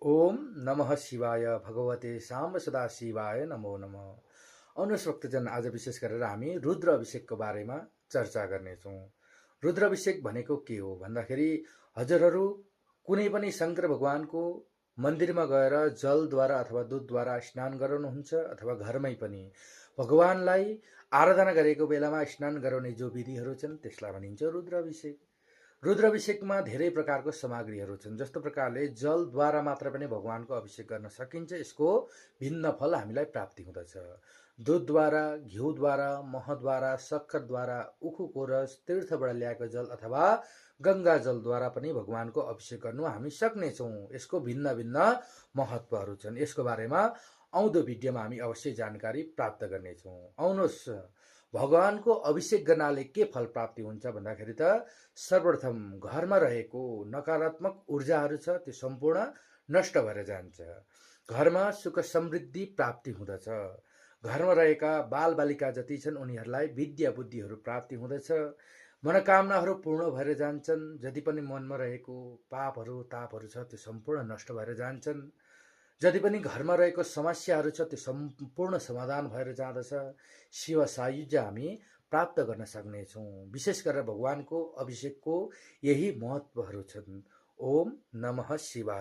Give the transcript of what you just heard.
ओम नमः शिवाय भगवते साम्ब सदा शिवाय नमो नमः। आउनुहोस् भक्तजन, आज विशेष गरेर हामी रुद्र अभिषेकको बारेमा चर्चा गर्नेछौँ। रुद्र अभिषेक भनेको के हो भन्दाखेरि हजुरहरू कुनै पनि शङ्कर भगवानको मन्दिरमा गएर जलद्वारा अथवा दुधद्वारा स्नान गराउनुहुन्छ अथवा घरमै पनि भगवानलाई आराधना गरेको बेलामा स्नान गराउने जो विधिहरू छन् त्यसलाई भनिन्छ रुद्र अभिषेक। रुद्राभिषेकमा धेरै प्रकारको सामग्रीहरू छन्। जस्तो प्रकारले जलद्वारा मात्र पनि भगवानको अभिषेक गर्न सकिन्छ। यसको भिन्न फल हामीलाई प्राप्ति हुँदछ। दुधद्वारा, घिउद्वारा, महद्वारा, सक्खरद्वारा, उखुको रस, तीर्थबाट ल्याएको जल अथवा गङ्गा जलद्वारा पनि भगवानको अभिषेक गर्नु हामी सक्नेछौँ। यसको भिन्न भिन्न महत्त्वहरू छन्। यसको बारेमा आउँदो भिडियोमा हामी अवश्य जानकारी प्राप्त गर्नेछौँ। आउनुहोस्, भगवानको अभिषेक गर्नाले के फल प्राप्ति हुन्छ भन्दाखेरि त सर्वप्रथम घरमा रहेको नकारात्मक ऊर्जाहरू छ त्यो सम्पूर्ण नष्ट भएर जान्छ। घरमा सुख समृद्धि प्राप्ति हुँदछ। घरमा रहेका बालबालिका जति छन् उनीहरूलाई विद्या बुद्धिहरू प्राप्ति हुँदछ। मनोकामनाहरू पूर्ण भएर जान्छन्। जति पनि मनमा रहेको पापहरू तापहरू छ त्यो सम्पूर्ण नष्ट भएर जान्छन्। जति पनि घरमा रहेको समस्याहरू छ त्यो सम्पूर्ण समाधान भएर जाँदछ। शिव सायुज्य हामी प्राप्त गर्न सक्नेछौँ। विशेष गरेर भगवानको अभिषेकको यही महत्त्वहरू छन्। ओम नमः शिवाय।